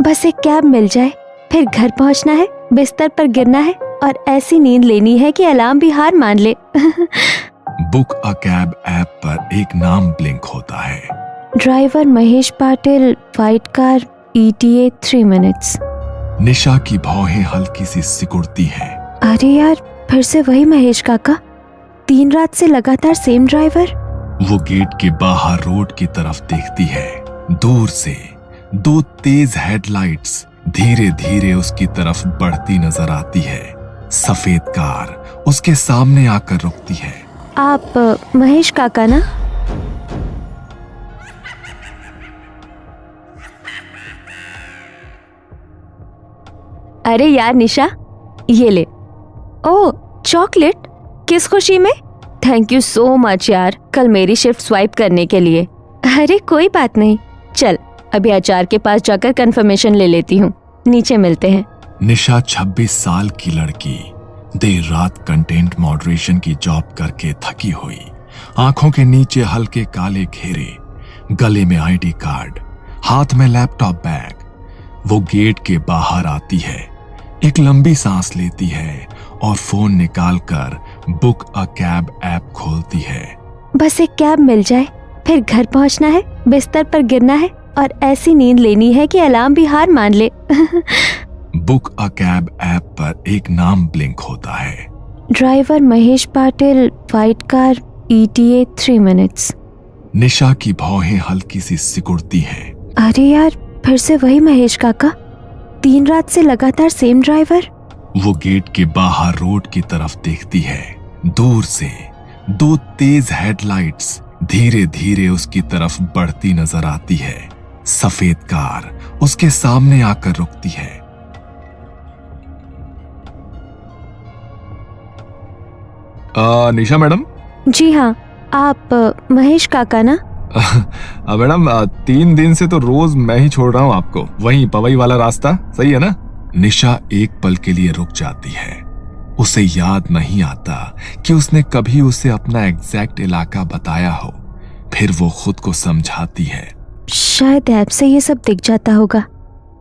बस एक कैब मिल जाए, फिर घर पहुंचना है, बिस्तर पर गिरना है और ऐसी नींद लेनी है कि अलार्म भी हार मान ले। बुक अ कैब ऐप पर एक नाम ब्लिंक होता है। Driver Mahesh Patil, white car, ETA 3 minutes. Nisha की भौहें हल्की सी सिकुड़ती हैं। अरे यार, फिर से वही महेश काका, 3 रात से लगातार सेम ड्राइवर। वो गेट के बाहर रोड की तरफ देखती है। दूर से 2 तेज हेडलाइट्स धीरे धीरे उसकी तरफ बढ़ती नजर आती है। सफेद कार उसके सामने आकर रुकती है। आप महेश काका ना? अरे यार निशा, ये ले। ओह, चॉकलेट? किस खुशी में? थैंक यू सो मच यार, कल मेरी शिफ्ट स्वाइप करने के लिए। अरे कोई बात नहीं, चल अभी HR के पास जाकर कंफर्मेशन ले लेती हूँ, नीचे मिलते हैं। निशा 26 साल की लड़की, देर रात कंटेंट मॉडरेशन की जॉब करके थकी हुई, आंखों के नीचे हल्के काले घेरे, गले में ID कार्ड, हाथ में लैपटॉप बैग। वो गेट के बाहर आती है, एक लंबी सांस लेती है और फोन निकालकर बुक अ कैब ऐप खोलती है। बस एक कैब मिल जाए, फिर घर पहुंचना है, बिस्तर पर गिरना है और ऐसी नींद लेनी है कि अलार्म भी हार मान ले। बुक अ कैब ऐप पर एक नाम ब्लिंक होता है। Driver Mahesh Patil, white car, ETA 3 minutes. Nisha की भौहें हल्की सी सिकुड़ती हैं। अरे यार, फिर से वही महेश काका, 3 रात से लगातार सेम ड्राइवर। वो गेट के बाहर रोड की तरफ देखती है। दूर से 2 तेज हेडलाइट्स धीरे धीरे उसकी तरफ बढ़ती नजर आती है। सफेद कार उसके सामने आकर रुकती है। निशा मैडम? जी हाँ, आप महेश काका ना? मैडम, 3 दिन से तो रोज मैं ही छोड़ रहा हूँ आपको, वहीं पवई वाला रास्ता, सही है ना? निशा एक पल के लिए रुक जाती है। उसे याद नहीं आता कि उसने कभी उसे अपना एग्जैक्ट इलाका बताया हो। फिर वो खुद को समझाती है, शायद ऐप से ये सब दिख जाता होगा।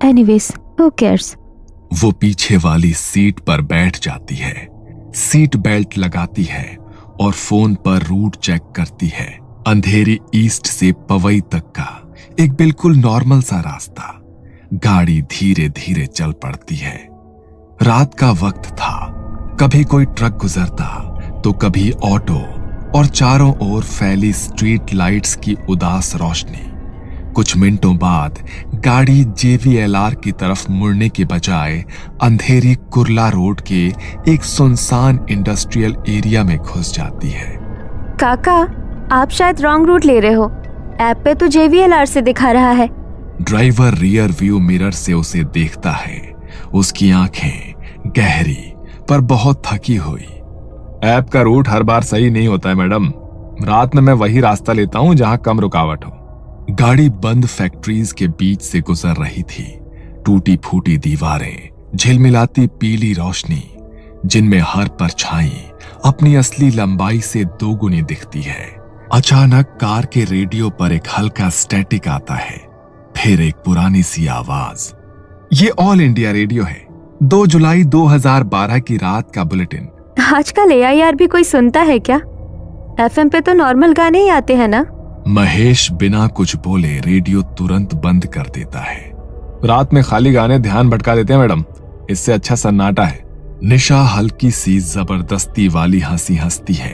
Anyways, who cares. वो पीछे वाली सीट पर बैठ जाती है, सीट बेल्ट लगाती है और फोन पर रूट चेक करती है। अंधेरी ईस्ट से पवई तक का एक बिल्कुल नॉर्मल सा रास्ता। गाड़ी धीरे धीरे चल पड़ती है। रात का वक्त था, कभी कोई ट्रक गुजरता तो कभी ऑटो, और चारों ओर फैली स्ट्रीट लाइट्स की उदास रोशनी। कुछ मिनटों बाद गाड़ी JVLR की तरफ मुड़ने के बजाय अंधेरी कुर्ला रोड के एक सुनसान इंडस्ट्रियल एरिया में घुस जाती है। काका, आप शायद रॉन्ग रूट ले रहे हो, ऐप पे तो JVLR से दिखा रहा है। ड्राइवर रियर व्यू मिरर से उसे देखता है। उसकी आंखें गहरी पर बहुत थकी हुई। ऐप का रूट हर बार सही नहीं होता है मैडम, रात में मैं वही रास्ता लेता हूँ जहाँ कम रुकावट हो। गाड़ी बंद फैक्ट्रीज के बीच से गुजर रही थी। टूटी फूटी दीवारें, झिलमिलाती पीली रोशनी, जिनमें हर परछाई अपनी असली लंबाई से 2 गुनी दिखती है। अचानक कार के रेडियो पर एक हल्का स्टैटिक आता है, फिर एक पुरानी सी आवाज। ये ऑल इंडिया रेडियो है, 2 जुलाई 2012 की रात का बुलेटिन। आजकल AIR भी कोई सुनता है क्या? FM पे तो नॉर्मल गाने ही आते हैं ना? महेश बिना कुछ बोले रेडियो तुरंत बंद कर देता है। रात में खाली गाने ध्यान भटका देते हैं मैडम, इससे अच्छा सन्नाटा है। निशा हल्की सी जबरदस्ती वाली हंसी हंसती है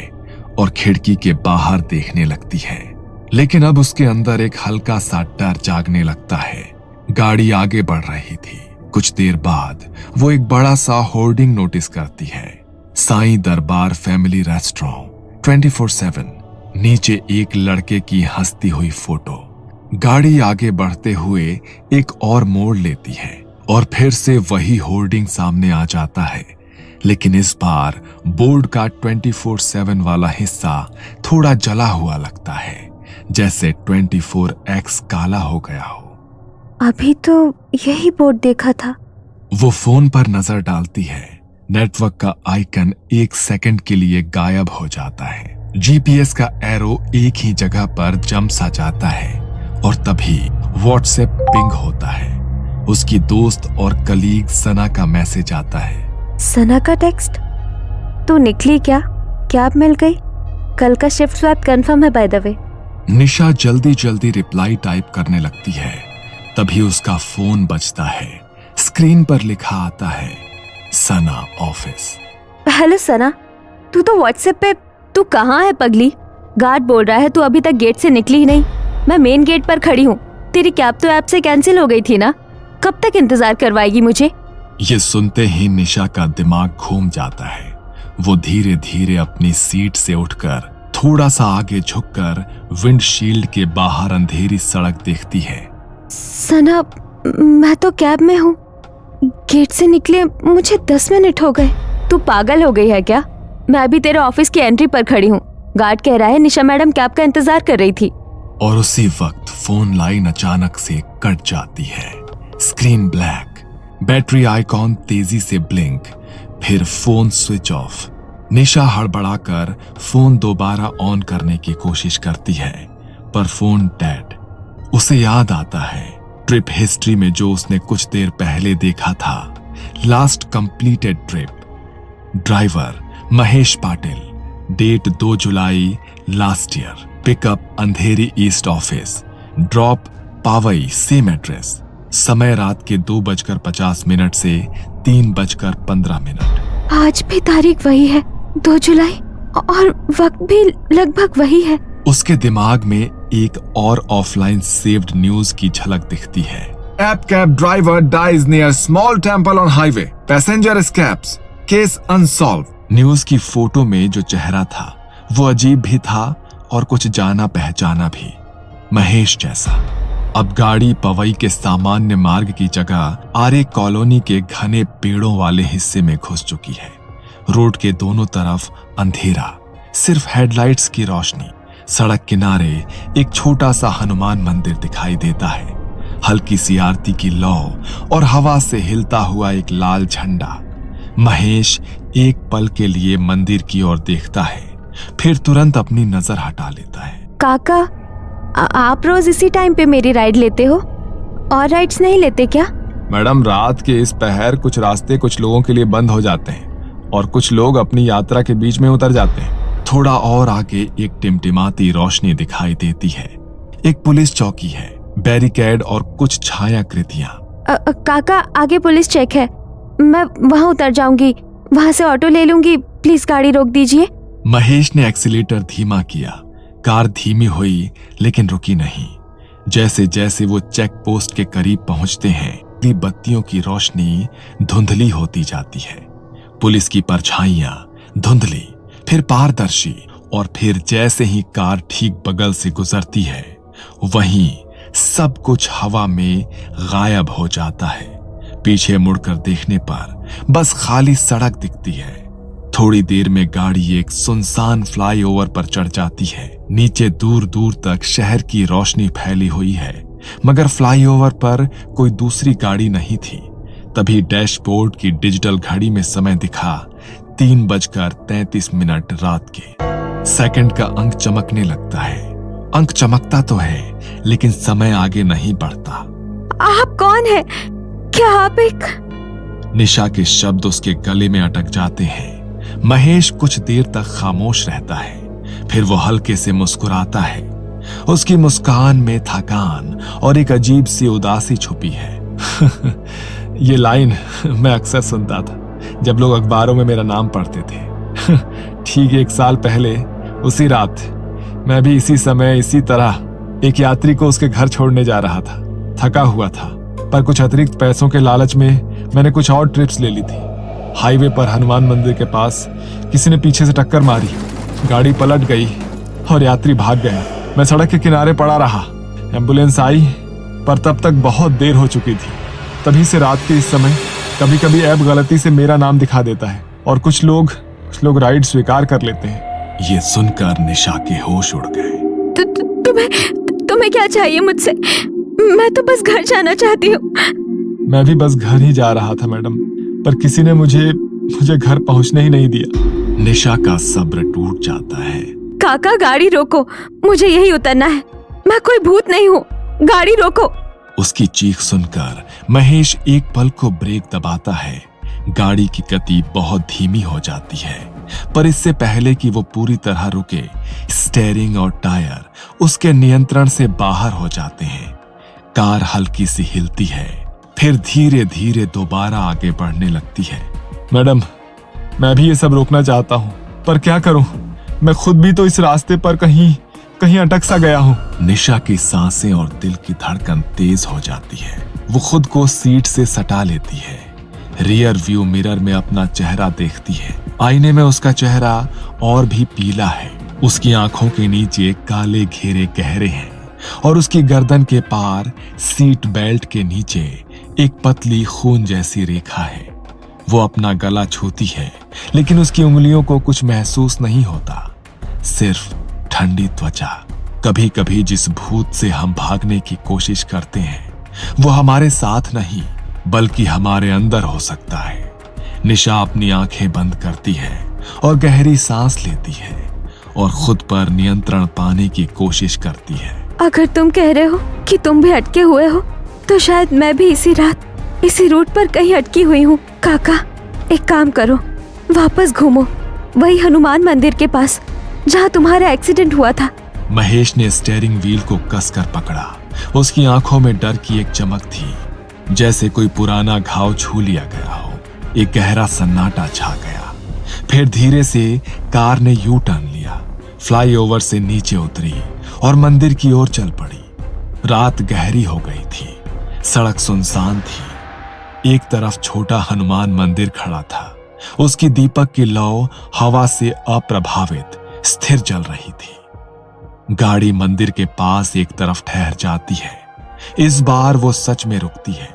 और खिड़की के बाहर देखने लगती है, लेकिन अब उसके अंदर एक हल्का सा डर जागने लगता है। गाड़ी आगे बढ़ रही थी। कुछ देर बाद वो एक बड़ा सा होर्डिंग नोटिस करती है, साईं दरबार फैमिली रेस्टोरेंट 24/7। नीचे एक लड़के की हंसती हुई फोटो। गाड़ी आगे बढ़ते हुए एक और मोड़ लेती है और फिर से वही होर्डिंग सामने आ जाता है, लेकिन इस बार बोर्ड का 24/7 वाला हिस्सा थोड़ा जला हुआ लगता है, जैसे 24X काला हो गया हो। अभी तो यही बोर्ड देखा था। वो फोन पर नजर डालती है। नेटवर्क का आइकन 1 सेकंड के लिए गायब हो जाता है। GPS का एरो एक ही जगह पर जम सा जाता है और तभी व्हाट्सएप पिंग होता है। उसकी दोस्त और कलीग सना का मैसेज आता है। सना का टेक्स्ट, तू निकली क्या? कैब मिल गई? कल का शिफ्ट स्वैप कंफर्म है बाय द वे। निशा जल्दी जल्दी रिप्लाई टाइप करने लगती है, तभी उसका फोन बजता है। स्क्रीन पर लिखा आता है सना ऑफिस। हेलो सना, तू तो व्हाट्सएप पे, तू कहाँ है पगली? गार्ड बोल रहा है तू अभी तक गेट से निकली ही नहीं। मैं मेन गेट पर खड़ी हूँ। तेरी कैब तो ऐप से कैंसिल हो गई थी ना? कब तक इंतजार करवाएगी मुझे? ये सुनते ही निशा का दिमाग घूम जाता है। वो धीरे धीरे अपनी सीट से उठकर थोड़ा सा आगे झुककर विंडशील्ड के बाहर अंधेरी सड़क देखती है। सना, मैं तो कैब में हूँ। गेट से निकले मुझे 10 मिनट हो गए। तू पागल हो गई है क्या? मैं अभी तेरे ऑफिस की एंट्री पर खड़ी हूँ। गार्ड कह रहा है निशा मैडम कैब का इंतजार कर रही थी। और उसी वक्त फोन लाइन अचानक से कट जाती है। स्क्रीन ब्लैक, बैटरी आइकॉन तेजी से ब्लिंक, फिर फोन स्विच ऑफ। निशा हड़बड़ाकर फोन दोबारा ऑन करने की कोशिश करती है, पर फोन डेड। उसे याद आता है ट्रिप हिस्ट्री में जो उसने कुछ देर पहले देखा था। Last completed trip, driver Mahesh Patil, date 2 July last year, pickup Andheri east office, drop Powai same address, समय रात के 2:50 से 3:15। आज भी तारीख वही है, 2 जुलाई, और वक्त भी लगभग वही है। उसके दिमाग में एक और ऑफलाइन सेव्ड न्यूज की झलक दिखती है। App cab driver dies near small temple on highway, passenger escapes, case unsolved. News की फोटो में जो चेहरा था वो अजीब भी था और कुछ जाना पहचाना भी, महेश जैसा। अब गाड़ी पवई के सामान्य मार्ग की जगह आरे कॉलोनी के घने पेड़ों वाले हिस्से में घुस चुकी है। रोड के दोनों तरफ अंधेरा, सिर्फ हेडलाइट्स की रोशनी। सड़क किनारे एक छोटा सा हनुमान मंदिर दिखाई देता है, हल्की सी आरती की लौ और हवा से हिलता हुआ एक लाल झंडा। महेश एक पल के लिए मंदिर की ओर देखता है, फिर तुरंत अपनी नजर हटा लेता है। काका, आप रोज इसी टाइम पे मेरी राइड लेते हो और राइड्स नहीं लेते क्या? मैडम, रात के इस पहर कुछ रास्ते कुछ लोगों के लिए बंद हो जाते हैं और कुछ लोग अपनी यात्रा के बीच में उतर जाते हैं। थोड़ा और आगे एक टिमटिमाती रोशनी दिखाई देती है। एक पुलिस चौकी है, बैरिकेड और कुछ छायाकृतियां। काका, आगे पुलिस चेक है, मैं वहाँ उतर जाऊंगी, वहाँ से ऑटो ले लूंगी, प्लीज गाड़ी रोक दीजिए। महेश ने एक्सीलेटर धीमा किया। कार धीमी हुई लेकिन रुकी नहीं। जैसे जैसे वो चेक पोस्ट के करीब पहुंचते हैं, बत्तियों की रोशनी धुंधली होती जाती है। पुलिस की परछाइयां धुंधली, फिर पारदर्शी, और फिर जैसे ही कार ठीक बगल से गुजरती है, वहीं सब कुछ हवा में गायब हो जाता है। पीछे मुड़कर देखने पर बस खाली सड़क दिखती है। थोड़ी देर में गाड़ी एक सुनसान फ्लाईओवर पर चढ़ जाती है। नीचे दूर दूर तक शहर की रोशनी फैली हुई है, मगर फ्लाईओवर पर कोई दूसरी गाड़ी नहीं थी। तभी डैशबोर्ड की डिजिटल घड़ी में समय दिखा 3:33 रात के। सेकंड का अंक चमकने लगता है। अंक चमकता तो है, लेकिन समय आगे नहीं बढ़ता। आप कौन है? क्या आप एक? निशा के शब्द उसके गले में अटक जाते हैं। महेश कुछ देर तक खामोश रहता है, फिर वो हल्के से मुस्कुराता है। उसकी मुस्कान में थकान और एक अजीब सी उदासी छुपी है। ये लाइन मैं अक्सर सुनता था जब लोग अखबारों में मेरा नाम पढ़ते थे। ठीक 1 साल पहले उसी रात मैं भी इसी समय इसी तरह एक यात्री को उसके घर छोड़ने जा रहा था। थका हुआ था, पर कुछ अतिरिक्त पैसों के लालच में मैंने कुछ और ट्रिप्स ले ली थी। हाईवे पर हनुमान मंदिर के पास किसी ने पीछे से टक्कर मारी, गाड़ी पलट गई और यात्री भाग गया। मैं सड़क के किनारे पड़ा रहा। एम्बुलेंस आई, पर तब तक बहुत देर हो चुकी थी। तभी से रात के इस समय कभी कभी ऐप गलती से मेरा नाम दिखा देता है और कुछ लोग राइड स्वीकार कर लेते हैं। ये सुनकर निशा के होश उड़ गए। तुम्हें क्या चाहिए मुझसे? मैं तो बस घर जाना चाहती हूँ। मैं भी बस घर ही जा रहा था मैडम, पर किसी ने मुझे घर पहुंचने ही नहीं दिया। निशा का सब्र टूट जाता है। काका, गाड़ी रोको, मुझे यही उतरना है। मैं कोई भूत नहीं हूँ, गाड़ी रोको। उसकी चीख सुनकर महेश एक पल को ब्रेक दबाता है। गाड़ी की गति बहुत धीमी हो जाती है, पर इससे पहले कि वो पूरी तरह रुके, स्टीयरिंग और टायर उसके नियंत्रण से बाहर हो जाते हैं। कार हल्की सी हिलती है, फिर धीरे धीरे दोबारा आगे बढ़ने लगती है। मैडम, मैं भी ये सब रोकना चाहता हूँ, पर क्या करूँ? मैं खुद भी तो इस रास्ते पर कहीं अटक सा गया हूँ। निशा की सांसें और दिल की धड़कन तेज हो जाती है। वो खुद को सीट से सटा लेती है। रियर व्यू मिरर में अपना चेहरा देखती है। आईने में उसका चेहरा और भी पीला है। उसकी आंखों के नीचे काले घेरे गहरे हैं और उसकी गर्दन के पार सीट बेल्ट के नीचे एक पतली खून जैसी रेखा है। वो अपना गला छूती है, लेकिन उसकी उंगलियों को कुछ महसूस नहीं होता, सिर्फ ठंडी त्वचा। कभी कभी जिस भूत से हम भागने की कोशिश करते हैं, वो हमारे साथ नहीं बल्कि हमारे अंदर हो सकता है। निशा अपनी आंखें बंद करती है और गहरी सांस लेती है और खुद पर नियंत्रण पाने की कोशिश करती है। अगर तुम कह रहे हो कि तुम भी अटके हुए हो, तो शायद मैं भी इसी रात इसी रूट पर कहीं अटकी हुई हूँ। काका, एक काम करो, वापस घूमो वही हनुमान मंदिर के पास जहाँ तुम्हारा एक्सीडेंट हुआ था। महेश ने स्टीयरिंग व्हील को कसकर पकड़ा। उसकी आंखों में डर की एक चमक थी, जैसे कोई पुराना घाव छू लिया गया हो। एक गहरा सन्नाटा छा गया। फिर धीरे से कार ने यू टर्न लिया, फ्लाईओवर से नीचे उतरी और मंदिर की ओर चल पड़ी। रात गहरी हो गई थी, सड़क सुनसान थी। एक तरफ छोटा हनुमान मंदिर खड़ा था, उसकी दीपक की लौ हवा से अप्रभावित स्थिर जल रही थी। गाड़ी मंदिर के पास एक तरफ ठहर जाती है। इस बार वो सच में रुकती है।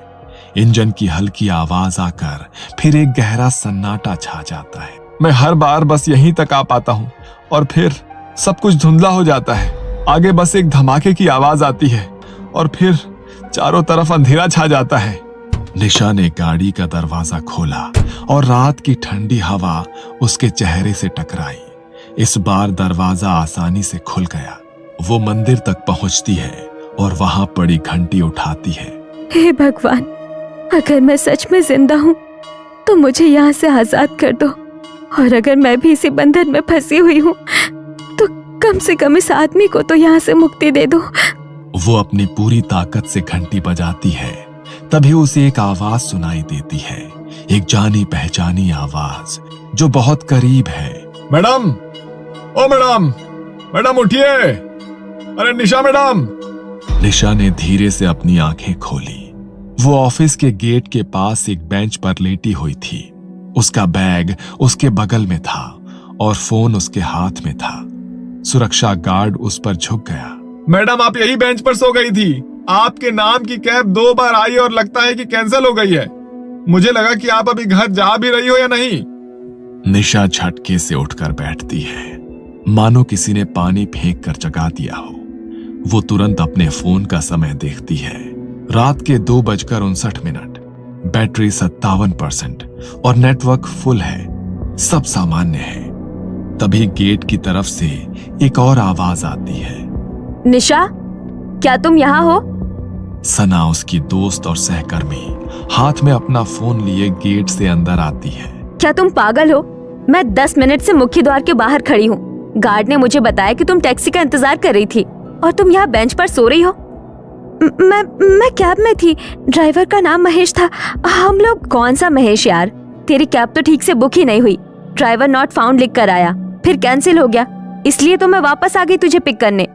इंजन की हल्की आवाज आकर फिर एक गहरा सन्नाटा छा जाता है। मैं हर बार बस यहीं तक आ पाता हूं और फिर सब कुछ धुंधला हो जाता है। आगे बस एक धमाके की आवाज आती है और फिर चारों तरफ अंधेरा छा जाता है। निशा ने गाड़ी का दरवाजा खोला और रात की ठंडी हवा उसके चेहरे से टकराई। इस बार दरवाजा आसानी से खुल गया। वो मंदिर तक पहुंचती है और वहां पड़ी घंटी उठाती है। हे भगवान, अगर मैं सच में जिंदा हूँ तो मुझे यहाँ से आजाद कर दो, और अगर मैं भी इसी बंधन में फंसी हुई हूँ तो कम से कम इस आदमी को तो यहाँ से मुक्ति दे दो। वो अपनी पूरी ताकत से घंटी बजाती है। तभी उसे एक आवाज सुनाई देती है, एक जानी पहचानी आवाज जो बहुत करीब है। मैडम, ओ मैडम, मैडम उठिए, अरे निशा मैडम। निशा ने धीरे से अपनी आंखें खोली। वो ऑफिस के गेट के पास एक बेंच पर लेटी हुई थी। उसका बैग उसके बगल में था और फोन उसके हाथ में था। सुरक्षा गार्ड उस पर झुक गया। मैडम, आप यही बेंच पर सो गई थी। आपके नाम की कैब 2 बार आई और लगता है कि कैंसिल हो गई है। मुझे लगा कि आप अभी घर जा भी रही हो या नहीं। निशा झटके से उठकर बैठती है, मानो किसी ने पानी फेंक कर जगा दिया हो। वो तुरंत अपने फोन का समय देखती है। रात के 2:59। बैटरी 57% और नेटवर्क फुल है। सब सामान्य है। तभी गेट की तरफ से एक और आवाज आती है। निशा, क्या तुम यहाँ हो? सना, उसकी दोस्त और सहकर्मी, हाथ में अपना फोन लिए गेट से अंदर आती है। क्या तुम पागल हो? मैं 10 मिनट से मुख्य द्वार के बाहर खड़ी हूँ। गार्ड ने मुझे बताया कि तुम टैक्सी का इंतजार कर रही थी और तुम यहाँ बेंच पर सो रही हो। मैं कैब में थी। ड्राइवर का नाम महेश था। हम लोग। कौन सा महेश यार? तेरी कैब तो ठीक से बुक ही नहीं हुई। ड्राइवर नॉट फाउंड लिख कर आया, फिर कैंसिल हो गया, इसलिए तो मैं वापस आ गई तुझे पिक करने।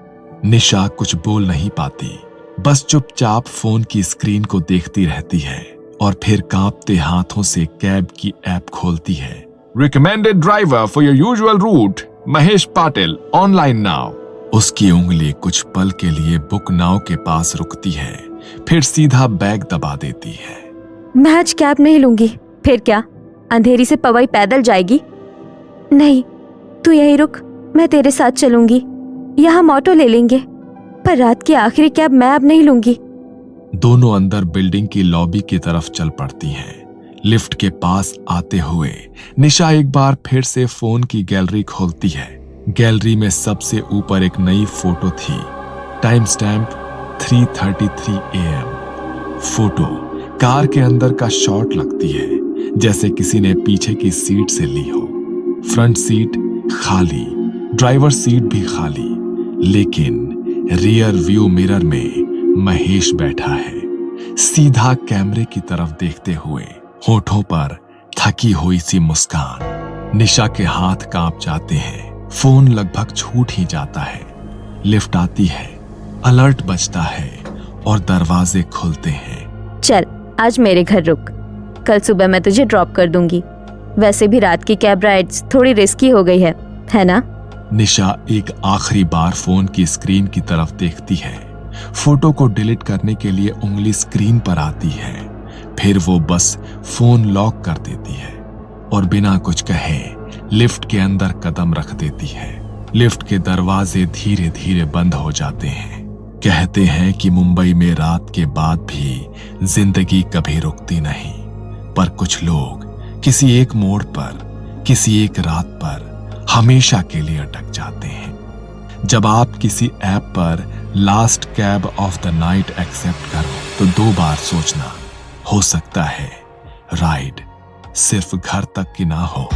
निशा कुछ बोल नहीं पाती, बस चुपचाप फोन की स्क्रीन को देखती रहती है और फिर कांपते हाथों से कैब की ऐप खोलती है। Recommended driver for your usual route, Mahesh Patil, online now. उसकी उंगली कुछ पल के लिए बुक नाउ के पास रुकती है, फिर सीधा बैग दबा देती है। मैं आज कैब नहीं लूंगी। फिर क्या, अंधेरी से पवई पैदल जाएगी? नहीं, तू यहीं रुक, मैं तेरे साथ चलूंगी। यहाँ हम ऑटो ले लेंगे, पर रात की आखिरी कैब मैं अब नहीं लूंगी। दोनों अंदर बिल्डिंग की लॉबी की तरफ चल पड़ती हैं। लिफ्ट के पास आते हुए निशा एक बार फिर से फोन की गैलरी खोलती है। गैलरी में सबसे ऊपर एक नई फोटो थी। Time stamp 3:33 AM photo car के अंदर का शॉट लगती है, जैसे किसी ने पीछे की सीट से ली हो। फ्रंट सीट खाली, ड्राइवर सीट भी खाली, लेकिन रियर व्यू मिरर में महेश बैठा है, सीधा कैमरे की तरफ देखते हुए, होठों पर थकी हुई सी मुस्कान। निशा के हाथ कांप जाते हैं, फोन लगभग छूट ही जाता है। लिफ्ट आती है, अलर्ट बजता है और दरवाजे खुलते हैं। चल आज मेरे घर रुक, कल सुबह मैं तुझे ड्रॉप कर दूंगी। वैसे भी रात की कैब राइड्स थोड़ी रिस्की हो गई है ना? निशा एक आखिरी बार फोन की स्क्रीन की तरफ देखती है। फोटो को डिलीट करने के लिए उंगली स्क्रीन पर आती है, फिर वो बस फोन लॉक कर देती है और बिना कुछ कहे लिफ्ट के अंदर कदम रख देती है। लिफ्ट के दरवाजे धीरे धीरे बंद हो जाते हैं। कहते हैं कि मुंबई में रात के बाद भी जिंदगी कभी रुकती नहीं, पर कुछ लोग किसी एक मोड़ पर, किसी एक रात पर हमेशा के लिए अटक जाते हैं। जब आप किसी ऐप पर last cab of the night accept करो तो 2 बार सोचना, हो सकता है राइड सिर्फ घर तक की ना हो,